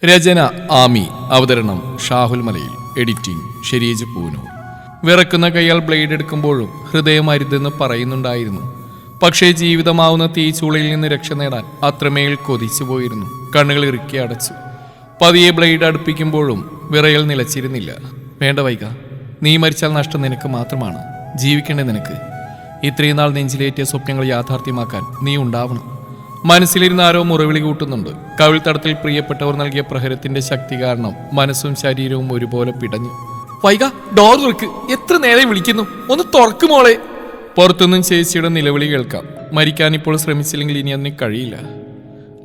രചന ആമി. അവതരണം ഷാഹുൽ മലയിൽ. Editing Shereej Poonoor. വിറക്കുന്ന കൈയാൽ blade എടുക്കുമ്പോഴും ഹൃദയം അരുതെന്ന് പറയുന്നുണ്ടായിരുന്നു. പക്ഷേ ജീവിതമാവുന്ന തീച്ചൂളയിൽ നിന്ന് രക്ഷ നേടാൻ അത്രമേൽ കൊതിച്ചു പോയിരുന്നു. കണ്ണുകൾ ഇറുക്കി അടച്ചു. പതിയെ ബ്ലേഡ് അടുപ്പിക്കുമ്പോഴും വിറയൽ നിലച്ചിരുന്നില്ല. വേണ്ട വൈക, നീ മരിച്ചാൽ നഷ്ടം നിനക്ക് മാത്രമാണ്. ജീവിക്കേണ്ടേ നിനക്ക്. ഇത്രയും നാൾ നെഞ്ചിലേറ്റിയ സ്വപ്നങ്ങൾ യാഥാർത്ഥ്യമാക്കാൻ നീ ഉണ്ടാവണം. മനസ്സിലിരുന്ന് ആരോ മുറവിളി കൂട്ടുന്നുണ്ട്. കവിൾത്തടത്തിൽ പ്രിയപ്പെട്ടവർ നൽകിയ പ്രഹരത്തിന്റെ ശക്തി കാരണം മനസ്സും ശരീരവും ഒരുപോലെ പിടഞ്ഞു. വൈക, ഡോർ തുറക്ക്. എത്ര നേരം വിളിക്കുന്നു, ഒന്ന് തുറക്കുമോളെ. പുറത്തുനിന്നും ചേച്ചിയുടെ നിലവിളി കേൾക്കാം. മരിക്കാൻ ഇപ്പോൾ ശ്രമിച്ചില്ലെങ്കിൽ ഇനി അതിന് കഴിയില്ല.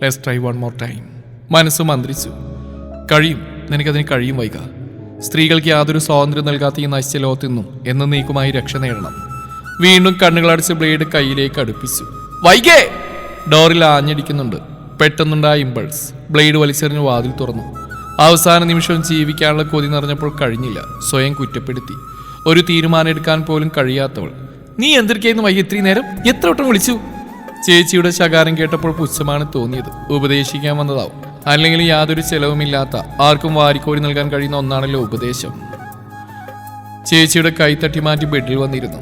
Let's try one more time. മനസ്സ് മന്ത്രിച്ചു. കഴിയും, നിനക്കതിന് കഴിയും വൈക. സ്ത്രീകൾക്ക് യാതൊരു സ്വാതന്ത്ര്യം നൽകാത്ത ഈ നശിച്ച ലോകത്തു നിന്നും എന്നേക്കുമായി രക്ഷ നേടണം. വീണ്ടും കണ്ണുകളടച്ച് ബ്ലേഡ് കയ്യിലേക്ക് അടുപ്പിച്ചു. വൈകേ! ഡോറിൽ ആഞ്ഞടിക്കുന്നുണ്ട്. പെട്ടെന്നുണ്ടായ ഇമ്പൾസ്. ബ്ലേഡ് വലിച്ചെറിഞ്ഞ് വാതിൽ തുറന്നു. അവസാന നിമിഷം ജീവിക്കാനുള്ള കൊതി നിറഞ്ഞപ്പോൾ കഴിഞ്ഞില്ല. സ്വയം കുറ്റപ്പെടുത്തി. ഒരു തീരുമാനം എടുക്കാൻ പോലും കഴിയാത്തവൾ. നീ എന്തൊക്കെയായിരുന്നു വൈകി ഇത്രയും നേരം? എത്ര വട്ടം വിളിച്ചു? ചേച്ചിയുടെ ശകാരം കേട്ടപ്പോൾ പുച്ഛമാണ് തോന്നിയത്. ഉപദേശിക്കാൻ വന്നതാവും. അല്ലെങ്കിൽ യാതൊരു ചെലവുമില്ലാത്ത ആർക്കും വാരിക്കോരി നൽകാൻ കഴിയുന്ന ഒന്നാണല്ലോ ഉപദേശം. ചേച്ചിയുടെ കൈ തട്ടി മാറ്റി ബെഡിൽ വന്നിരുന്നു.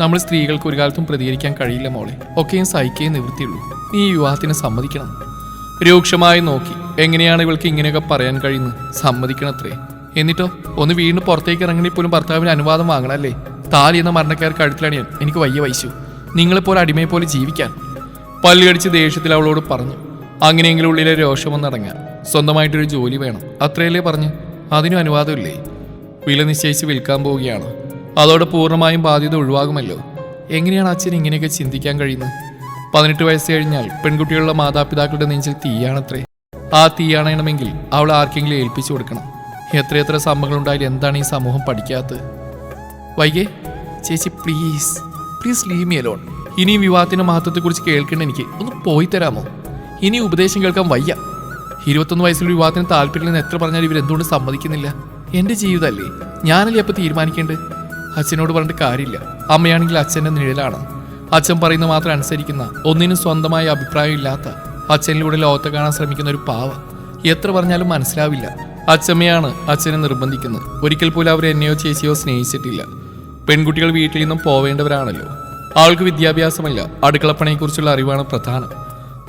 നമ്മൾ സ്ത്രീകൾക്ക് ഒരു കാലത്തും പ്രതികരിക്കാൻ കഴിയില്ല മോളെ. ഒക്കെയും സഹിക്കേ നിവൃത്തിയുള്ളൂ. നീ ഈ വിവാഹത്തിന് സമ്മതിക്കണം. രൂക്ഷമായി നോക്കി. എങ്ങനെയാണ് ഇവൾക്ക് ഇങ്ങനെയൊക്കെ പറയാൻ കഴിയുന്നത്? സമ്മതിക്കണത്രേ. എന്നിട്ടോ ഒന്ന് വീണ്ടും പുറത്തേക്ക് ഇറങ്ങണി പോലും ഭർത്താവിന് അനുവാദം വാങ്ങണല്ലേ? താലി എന്ന മരണക്കാർ കഴുത്തിലണിയാൻ എനിക്ക് വയ്യ വൈശു. നിങ്ങളെപ്പോലെ അടിമയെ പോലെ ജീവിക്കാൻ. പല്ലുകടിച്ച് ദേഷ്യത്തിൽ അവളോട് പറഞ്ഞു. അങ്ങനെയെങ്കിലും ഉള്ളിലെ രോഷമൊന്നടങ്ങാൻ. സ്വന്തമായിട്ടൊരു ജോലി വേണം, അത്രയല്ലേ പറഞ്ഞു. അതിനും അനുവാദമില്ലേ? വില നിശ്ചയിച്ച് വിൽക്കാൻ പോവുകയാണ്. അതോടെ പൂർണ്ണമായും ബാധ്യത ഒഴിവാകുമല്ലോ. എങ്ങനെയാണ് അച്ഛൻ ഇങ്ങനെയൊക്കെ ചിന്തിക്കാൻ കഴിയുന്നത്? 18 വയസ്സ് കഴിഞ്ഞാൽ പെൺകുട്ടികളുടെ മാതാപിതാക്കളുടെ നെഞ്ചിൽ തീയാണത്രേ. ആ തീയാണണമെങ്കിൽ അവൾ ആർക്കെങ്കിലും ഏൽപ്പിച്ചു കൊടുക്കണം. എത്രയെത്ര സംഭവങ്ങളുണ്ടായാലും എന്താണ് ഈ സമൂഹം പഠിക്കാത്തത്? വൈകേ ചേച്ചി, please please leave me alone. ഇനിയും വിവാഹത്തിന്റെ മഹത്വത്തെക്കുറിച്ച് കേൾക്കേണ്ട എനിക്ക് ഒന്ന് പോയി തരാമോ? ഇനി ഉപദേശം കേൾക്കാൻ വയ്യ. 21 വയസ്സിൽ വിവാഹത്തിന് താല്പര്യമില്ലെന്ന് എത്ര പറഞ്ഞാലും ഇവരെന്തുകൊണ്ട് സമ്മതിക്കുന്നില്ല? എൻ്റെ ജീവിതമല്ലേ, ഞാനല്ലേ അപ്പോൾ തീരുമാനിക്കേണ്ടത്? അച്ഛനോട് പറഞ്ഞിട്ട് കാര്യമില്ല. അമ്മയാണെങ്കിൽ അച്ഛൻ്റെ നിഴലാണ്. അച്ഛൻ പറയുന്നത് മാത്രം അനുസരിക്കുന്ന, ഒന്നിനും സ്വന്തമായ അഭിപ്രായം ഇല്ലാത്ത, അച്ഛനിലൂടെ ലോകത്തെ കാണാൻ ശ്രമിക്കുന്ന ഒരു പാവ. എത്ര പറഞ്ഞാലും മനസ്സിലാവില്ല. അച്ഛമ്മയാണ് അച്ഛനെ നിർബന്ധിക്കുന്നത്. ഒരിക്കൽ പോലും അവർ എന്നെയോ ചേച്ചിയോ സ്നേഹിച്ചിട്ടില്ല. പെൺകുട്ടികൾ വീട്ടിൽ നിന്നും പോവേണ്ടവരാണല്ലോ. അവൾക്ക് വിദ്യാഭ്യാസമല്ല, അടുക്കളപ്പണിയെക്കുറിച്ചുള്ള അറിവാണ് പ്രധാനം.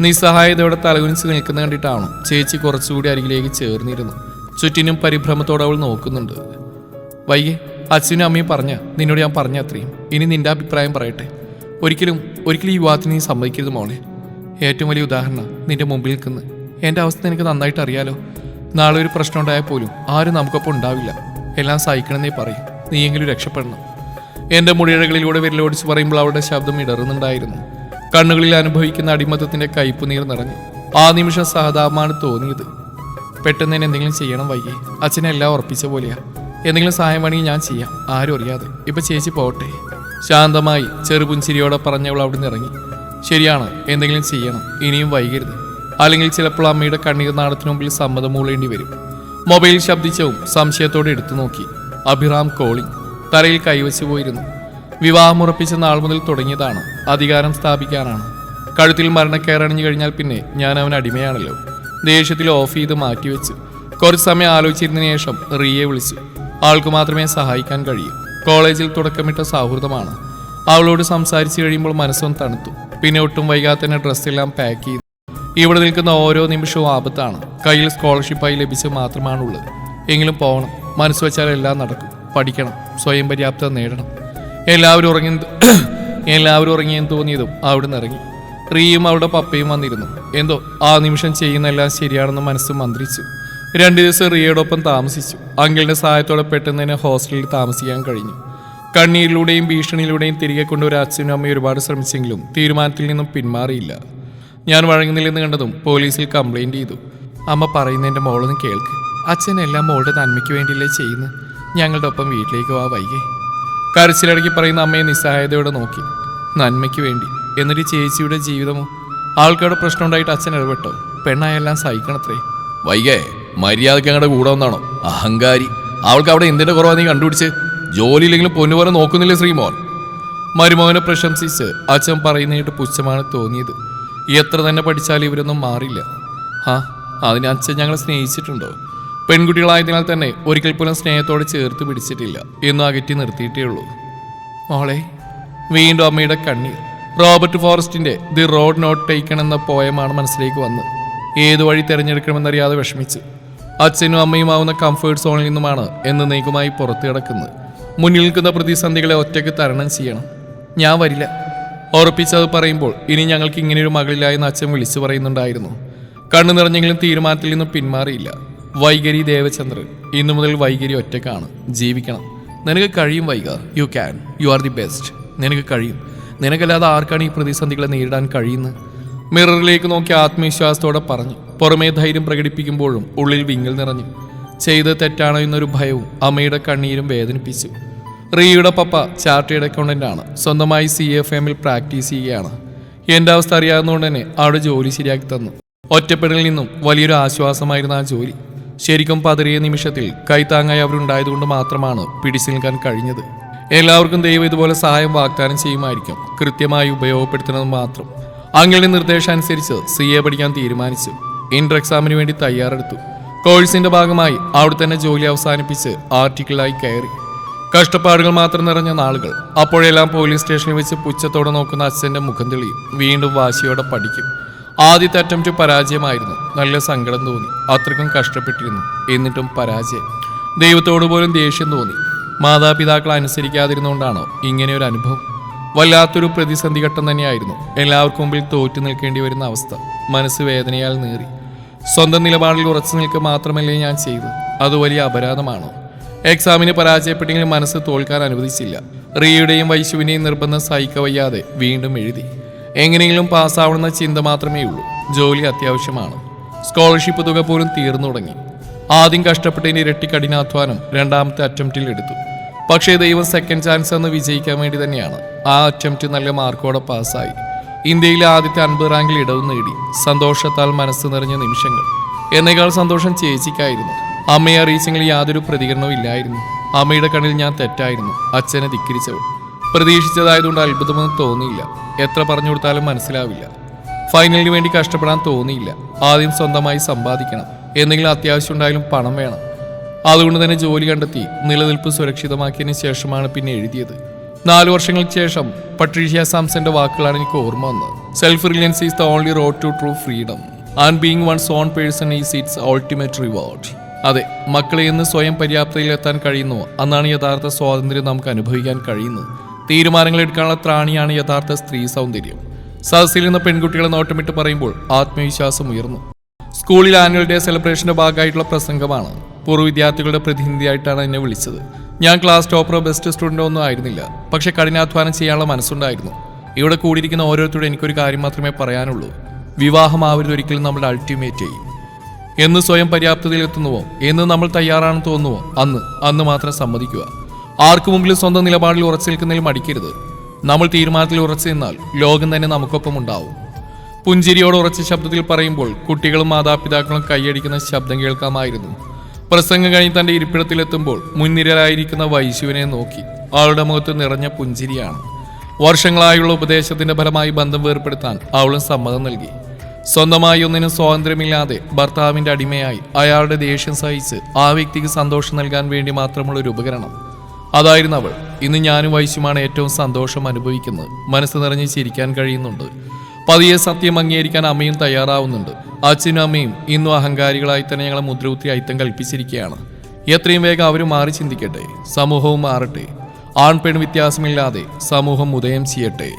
നിസ്സഹായതയോടെ തലകുനിച്ച് നിൽക്കുന്ന കണ്ടിട്ടാണ് ചേച്ചി കുറച്ചുകൂടി അരികിലേക്ക് ചേർന്നിരുന്നു. ചുറ്റിനും പരിഭ്രമത്തോടെ അവൾ നോക്കുന്നുണ്ട്. വൈകെ, അച്ഛനും അമ്മയും നിന്നോട് ഞാൻ പറഞ്ഞ അത്രയും. ഇനി നിന്റെ അഭിപ്രായം പറയട്ടെ. ഒരിക്കലും ഈ വിവാഹത്തിന് നീ സമ്മതിക്കരുത് മോളെ. ഏറ്റവും വലിയ ഉദാഹരണം നിന്റെ മുമ്പിൽ നിൽക്കുന്നത്. എൻ്റെ അവസ്ഥ എനിക്ക് നന്നായിട്ട് അറിയാലോ. നാളെ ഒരു പ്രശ്നം ഉണ്ടായാൽ പോലും ആരും നമുക്കൊപ്പം ഉണ്ടാവില്ല. എല്ലാം സഹിക്കണമെന്നേ പറയും. നീയെങ്കിലും രക്ഷപ്പെടണം. എൻ്റെ മുടിയിഴകളിലൂടെ വിരലോടിച്ച് പറയുമ്പോൾ അവളുടെ ശബ്ദം ഇടറുന്നുണ്ടായിരുന്നു. കണ്ണുകളിൽ അനുഭവിക്കുന്ന അടിമത്തത്തിൻ്റെ കയ്പുനീർ നിറഞ്ഞു. ആ നിമിഷം സഹതാപമാണ് തോന്നിയത്. പെട്ടെന്ന് തന്നെ എന്തെങ്കിലും ചെയ്യണം വൈകി. അച്ഛനെ എല്ലാം ഉറപ്പിച്ച പോലെയാ. എന്തെങ്കിലും സഹായം വേണമെങ്കിൽ ഞാൻ ചെയ്യാം, ആരും അറിയാതെ. ഇപ്പൊ ചേച്ചി പോട്ടെ. ശാന്തമായി ചെറുപുഞ്ചിരിയോടെ പറഞ്ഞവൾ അവിടെ നിന്ന് ഇറങ്ങി. ശരിയാണ്, എന്തെങ്കിലും ചെയ്യണം. ഇനിയും വൈകരുത്. അല്ലെങ്കിൽ ചിലപ്പോൾ അമ്മയുടെ കണ്ണീർ നാടത്തിന് മുമ്പിൽ സമ്മതം മൂളേണ്ടി വരും. മൊബൈൽ ശബ്ദിച്ചവും സംശയത്തോടെ എടുത്തു നോക്കി. അഭിറാം കോളിംഗ്. തലയിൽ കൈവച്ചു പോയിരുന്നു. വിവാഹം ഉറപ്പിച്ച നാൾ മുതൽ തുടങ്ങിയതാണ്. അധികാരം സ്ഥാപിക്കാനാണ്. കഴുത്തിൽ മരണക്കയറണിഞ്ഞു കഴിഞ്ഞാൽ പിന്നെ ഞാൻ അവൻ അടിമയാണല്ലോ. ദേഷ്യത്തിൽ ഓഫ് ചെയ്ത് മാറ്റിവെച്ചു. കുറച്ച് സമയം ആലോചിച്ചതിന് ശേഷം റിയെ വിളിച്ചു. ആൾക്ക് മാത്രമേ സഹായിക്കാൻ കഴിയൂ. കോളേജിൽ തുടക്കമിട്ട സൗഹൃദമാണ്. അവളോട് സംസാരിച്ചു കഴിയുമ്പോൾ മനസ്സൊന്ന് തണുത്തു. പിന്നെ ഒട്ടും വൈകാതെ തന്നെ ഡ്രസ്സെല്ലാം പാക്ക് ചെയ്തു. ഇവിടെ നിൽക്കുന്ന ഓരോ നിമിഷവും ആപത്താണ്. കയ്യിൽ സ്കോളർഷിപ്പായി ലഭിച്ച് മാത്രമാണുള്ളത്. എങ്കിലും പോകണം. മനസ്സ് വെച്ചാൽ എല്ലാം നടക്കും. പഠിക്കണം, സ്വയം പര്യാപ്തത നേടണം. എല്ലാവരും ഉറങ്ങിയെന്ന് തോന്നിയതും അവിടെ നിന്ന് ഇറങ്ങി. റിയും അവളുടെ പപ്പയും വന്നിരുന്നു. എന്തോ ആ നിമിഷം ചെയ്യുന്നതെല്ലാം ശരിയാണെന്ന് മനസ്സ് മന്ത്രിച്ചു. 2 ദിവസം റിയയോടൊപ്പം താമസിച്ചു. അങ്കിളിന്റെ സഹായത്തോടെ പെട്ടെന്ന് തന്നെ ഹോസ്റ്റലിൽ താമസിക്കാൻ കഴിഞ്ഞു. കണ്ണീരിലൂടെയും ഭീഷണിയിലൂടെയും തിരികെ കൊണ്ടുവരാൻ അച്ഛനും അമ്മയും ഒരുപാട് ശ്രമിച്ചെങ്കിലും തീരുമാനത്തിൽ നിന്നും പിന്മാറിയില്ല. ഞാൻ വഴങ്ങുന്നില്ലെന്ന് കണ്ടതും പോലീസിൽ കംപ്ലൈന്റ് ചെയ്തു. അമ്മ പറയുന്നതിൻ്റെ മോളൊന്നും കേൾക്ക്. അച്ഛനെല്ലാം മോളുടെ നന്മയ്ക്ക് വേണ്ടിയല്ലേ ചെയ്യുന്നത്. ഞങ്ങളുടെ ഒപ്പം വീട്ടിലേക്ക് വാ വൈകി. കരച്ചിലടക്കി പറയുന്ന അമ്മയെ നിസ്സഹായതയോടെ നോക്കി. നന്മയ്ക്ക് വേണ്ടി. എന്നിട്ട് ചേച്ചിയുടെ ജീവിതമോ? ആൾക്കാരുടെ പ്രശ്നം ഉണ്ടായിട്ട് അച്ഛൻ ഇടപെട്ടോ? പെണ്ണായെല്ലാം സഹിക്കണത്രേ. വൈകേ, മര്യാദയ്ക്ക് അങ്ങടെ കൂടെ വന്നാണോ? അഹങ്കാരി. അവൾക്ക് അവിടെ എന്തിന്റെ കുറവാ നീ കണ്ടുപിടിച്ച്? ജോലിയില്ലെങ്കിലും പൊന്നുപോലെ നോക്കുന്നില്ലേ ശ്രീമോൻ? മരുമോനെ പ്രശംസിച്ച് അച്ഛൻ പറയുന്നതായിട്ട് പുച്ഛമാണ് തോന്നിയത്. എത്ര തന്നെ പഠിച്ചാലും ഇവരൊന്നും മാറില്ല. അതിന് അച്ഛൻ ഞങ്ങളെ സ്നേഹിച്ചിട്ടുണ്ടോ? പെൺകുട്ടികളായതിനാൽ തന്നെ ഒരിക്കൽ പോലും സ്നേഹത്തോടെ ചേർത്ത് പിടിച്ചിട്ടില്ല, എന്നും അകറ്റി നിർത്തിയിട്ടേ ഉള്ളൂ. മോളെ, വീണ്ടും അമ്മയുടെ കണ്ണീർ. റോബർട്ട് ഫോറസ്റ്റിന്റെ ദി റോഡ് നോട്ട് ടേക്കൺ എന്ന പോയമാണ് മനസ്സിലേക്ക് വന്ന്. ഏതു വഴി തിരഞ്ഞെടുക്കണമെന്നറിയാതെ വിഷമിച്ചു. അച്ഛനും അമ്മയും ആവുന്ന കംഫേർട്ട് സോണിൽ നിന്നുമാണ് എന്നേക്കുമായി പുറത്തു കിടക്കുന്നത്. മുന്നിൽ നിൽക്കുന്ന പ്രതിസന്ധികളെ ഒറ്റയ്ക്ക് തരണം ചെയ്യണം. ഞാൻ വരില്ല, ഉറപ്പിച്ചത് പറയുമ്പോൾ ഇനി ഞങ്ങൾക്ക് ഇങ്ങനെയൊരു മകളില്ല എന്ന് അച്ഛൻ വിളിച്ചു പറയുന്നുണ്ടായിരുന്നു. കണ്ണു നിറഞ്ഞെങ്കിലും തീരുമാനത്തിൽ നിന്നും പിന്മാറിയില്ല. വൈകരി ദേവചന്ദ്രൻ, ഇന്നു മുതൽ വൈകരി ഒറ്റയ്ക്കാണ്. ജീവിക്കണം. നിനക്ക് കഴിയും വൈക. You can. You are the best. നിനക്ക് കഴിയും. നിനക്കല്ലാതെ ആർക്കാണ് ഈ പ്രതിസന്ധികളെ നേരിടാൻ കഴിയുന്നത്? മിററിലേക്ക് നോക്കി ആത്മവിശ്വാസത്തോടെ പറഞ്ഞു. പുറമേ ധൈര്യം പ്രകടിപ്പിക്കുമ്പോഴും ഉള്ളിൽ വിങ്ങൽ നിറഞ്ഞു. ചെയ്ത് തെറ്റാണോ എന്നൊരു ഭയവും അമ്മയുടെ കണ്ണീരും വേദനിപ്പിച്ചു. റിയയുടെ പപ്പ ചാർട്ടേഡ് അക്കൗണ്ടന്റ് ആണ്. സ്വന്തമായി CFMൽ പ്രാക്ടീസ് ചെയ്യുകയാണ്. എൻ്റെ അവസ്ഥ അറിയാവുന്നതുകൊണ്ട് തന്നെ അവിടെ ജോലി ശരിയാക്കി തന്നു. ഒറ്റപ്പെടലിൽ നിന്നും വലിയൊരു ആശ്വാസമായിരുന്നു ആ ജോലി. ശരിക്കും പതറിയ നിമിഷത്തിൽ കൈത്താങ്ങായി അവരുണ്ടായതുകൊണ്ട് മാത്രമാണ് പിടിച്ചു നിൽക്കാൻ കഴിഞ്ഞത്. എല്ലാവർക്കും ദൈവം ഇതുപോലെ സഹായം വാഗ്ദാനം ചെയ്യുമായിരിക്കും. കൃത്യമായി ഉപയോഗപ്പെടുത്തുന്നത് മാത്രം. അങ്ങളുടെ നിർദ്ദേശം അനുസരിച്ച് CA പഠിക്കാൻ തീരുമാനിച്ചു. ഇന്റർ എക്സാമിന് വേണ്ടി തയ്യാറെടുത്തു. കോഴ്സിന്റെ ഭാഗമായി അവിടെ തന്നെ ജോലി അവസാനിപ്പിച്ച് ആർട്ടിക്കിളായി കയറി. കഷ്ടപ്പാടുകൾ മാത്രം നിറഞ്ഞ നാളുകൾ. അപ്പോഴെല്ലാം പോലീസ് സ്റ്റേഷനിൽ വെച്ച് പുച്ഛത്തോടെ നോക്കുന്ന അച്ഛൻ്റെ മുഖം തെളിയും. വീണ്ടും വാശിയോടെ പഠിക്കും. ആദ്യത്തെ അറ്റംപ്റ്റ് പരാജയമായിരുന്നു. നല്ല സങ്കടം തോന്നി. അത്രയ്ക്കും കഷ്ടപ്പെട്ടിരുന്നു. എന്നിട്ടും പരാജയം. ദൈവത്തോട് പോലും ദേഷ്യം തോന്നി. മാതാപിതാക്കൾ അനുസരിക്കാതിരുന്നുകൊണ്ടാണോ ഇങ്ങനെയൊരു അനുഭവം? വല്ലാത്തൊരു പ്രതിസന്ധി ഘട്ടം തന്നെയായിരുന്നു. എല്ലാവർക്കും മുമ്പിൽ തോറ്റു നിൽക്കേണ്ടി വരുന്ന അവസ്ഥ. മനസ്സ് വേദനയാൽ നേറി. സ്വന്തം നിലപാടിൽ ഉറച്ചു നിൽക്കുക മാത്രമല്ലേ ഞാൻ ചെയ്തത്? അത് വലിയ അപരാധമാണോ? എക്സാമിന് പരാജയപ്പെട്ടെങ്കിലും മനസ്സ് തോൽക്കാൻ അനുവദിച്ചില്ല. റിയയുടെയും വൈശുവിനെയും നിർബന്ധം സഹിക്കവയ്യാതെ വീണ്ടും എഴുതി. എങ്ങനെയെങ്കിലും പാസ്സാവണമെന്ന ചിന്ത മാത്രമേ ഉള്ളൂ. ജോലി അത്യാവശ്യമാണ്. സ്കോളർഷിപ്പ് തുക പോലും തീർന്നു തുടങ്ങി. ആദ്യം കഷ്ടപ്പെട്ടതിൻ്റെ ഇരട്ടി കഠിനാധ്വാനം രണ്ടാമത്തെ അറ്റംപ്റ്റിൽ എടുത്തു. പക്ഷേ ദൈവം സെക്കൻഡ് ചാൻസ് എന്ന് വിജയിക്കാൻ വേണ്ടി തന്നെയാണ്. ആ അറ്റംപ്റ്റ് നല്ല മാർക്കോടെ പാസ്സായി. ഇന്ത്യയിലെ ആദ്യത്തെ 50 റാങ്കിൽ ഇടവും നേടി. സന്തോഷത്താൽ മനസ്സ് നിറഞ്ഞ നിമിഷങ്ങൾ. എന്നേക്കാൾ സന്തോഷം ചേച്ചിക്കായിരുന്നു. അമ്മയെ അറിയിച്ചെങ്കിൽ യാതൊരു പ്രതികരണവും ഇല്ലായിരുന്നു. അമ്മയുടെ കണ്ണിൽ ഞാൻ തെറ്റായിരുന്നു. അച്ഛനെ ധിക്കരിച്ചവൾ. പ്രതീക്ഷിച്ചതായതുകൊണ്ട് അത്ഭുതമൊന്നും തോന്നിയില്ല. എത്ര പറഞ്ഞു കൊടുത്താലും മനസ്സിലാവില്ല. ഫൈനലിന് വേണ്ടി കഷ്ടപ്പെടാൻ തോന്നിയില്ല. ആദ്യം സ്വന്തമായി സമ്പാദിക്കണം. എന്തെങ്കിലും അത്യാവശ്യം ഉണ്ടായാലും പണം വേണം. അതുകൊണ്ട് തന്നെ ജോലി കണ്ടെത്തി നിലനിൽപ്പ് സുരക്ഷിതമാക്കിയതിന് ശേഷമാണ് പിന്നെ എഴുതിയത്. 4 വർഷങ്ങൾക്ക് ശേഷം പട്രീഷ്യ സാംസന്റെ വാക്കുകളാണ് എനിക്ക് ഓർമ്മ വന്നത്. Self reliance is the only road to true freedom and being one's own person is its ultimate reward. അതെ, മക്കളെ എന്ന് സ്വയം പര്യാപ്തതയിലെത്താൻ കഴിയുന്നു അന്നാണ് യഥാർത്ഥ സ്വാതന്ത്ര്യം നമുക്ക് അനുഭവിക്കാൻ കഴിയുന്നത്. തീരുമാനങ്ങൾ എടുക്കാനുള്ള ത്രാണിയാണ് യഥാർത്ഥ സ്ത്രീ സൗന്ദര്യം. സദസ്സിൽ നിന്ന് പെൺകുട്ടികളെ നോട്ടമിട്ട് പറയുമ്പോൾ ആത്മവിശ്വാസം ഉയർന്നു. സ്കൂളിൽ ആനുവൽ ഡേ സെലിബ്രേഷന്റെ ഭാഗമായിട്ടുള്ള പ്രസംഗമാണ്. പൂർവ്വ വിദ്യാർത്ഥികളുടെ പ്രതിനിധിയായിട്ടാണ് എന്നെ വിളിച്ചത്. ഞാൻ ക്ലാസ് ടോപ്പറോ ബെസ്റ്റ് സ്റ്റുഡൻറ്റോ ഒന്നും ആയിരുന്നില്ല. പക്ഷെ കഠിനാധ്വാനം ചെയ്യാനുള്ള മനസ്സുണ്ടായിരുന്നു. ഇവിടെ കൂടിയിരിക്കുന്ന ഓരോരുത്തരോടും എനിക്കൊരു കാര്യം മാത്രമേ പറയാനുള്ളൂ. വിവാഹമാവരുത് ഒരിക്കലും നമ്മുടെ അൾട്ടിമേറ്റ് ചെയ്യും. എന്ന് സ്വയം പര്യാപ്തതയിലെത്തുന്നുവോ, എന്ന് നമ്മൾ തയ്യാറാണെന്ന് തോന്നുവോ അന്ന് മാത്രം സമ്മതിക്കുക. ആർക്കു മുമ്പിലും സ്വന്തം നിലപാടിൽ ഉറച്ചു നിൽക്കുന്നതിൽ മടിക്കരുത്. നമ്മൾ തീരുമാനത്തിൽ ഉറച്ചു നിന്നാൽ ലോകം തന്നെ നമുക്കൊപ്പം ഉണ്ടാവും. പുഞ്ചിരിയോട് ഉറച്ച ശബ്ദത്തിൽ പറയുമ്പോൾ കുട്ടികളും മാതാപിതാക്കളും കൈയടിക്കുന്ന ശബ്ദം കേൾക്കാമായിരുന്നു. പ്രസംഗം കഴിഞ്ഞ് തന്റെ ഇരിപ്പിടത്തിലെത്തുമ്പോൾ മുൻനിരയിലായിരിക്കുന്ന വൈശുവിനെ നോക്കി. അവളുടെ മുഖത്ത് നിറഞ്ഞ പുഞ്ചിരിയാണ്. വർഷങ്ങളായുള്ള ഉപദേശത്തിന്റെ ഫലമായി ബന്ധം വേർപ്പെടുത്താൻ അവളും സമ്മതം നൽകി. സ്വന്തമായി ഒന്നിനും സ്വാതന്ത്ര്യമില്ലാതെ ഭർത്താവിന്റെ അടിമയായി അയാളുടെ ദേഷ്യം സഹിച്ച് ആ വ്യക്തിക്ക് സന്തോഷം നൽകാൻ വേണ്ടി മാത്രമുള്ള ഒരു ഉപകരണം. അതായിരുന്നു അവൾ. ഇന്ന് ഞാനും വൈശുമാണ് ഏറ്റവും സന്തോഷം അനുഭവിക്കുന്നത്. മനസ്സ് നിറഞ്ഞ് ചിരിക്കാൻ കഴിയുന്നുണ്ട്. പതിയെ സത്യം അംഗീകരിക്കാൻ അമ്മയും തയ്യാറാവുന്നുണ്ട്. അച്ഛനും അമ്മയും ഇന്നും അഹങ്കാരികളായി തന്നെ ഞങ്ങളെ മുദ്രകുത്തി അയിത്തം കൽപ്പിച്ചിരിക്കുകയാണ്. എത്രയും വേഗം അവർ മാറി ചിന്തിക്കട്ടെ. സമൂഹവും മാറട്ടെ. ആൺപെൺ വ്യത്യാസമില്ലാതെ സമൂഹം ഉദയം ചെയ്യട്ടെ.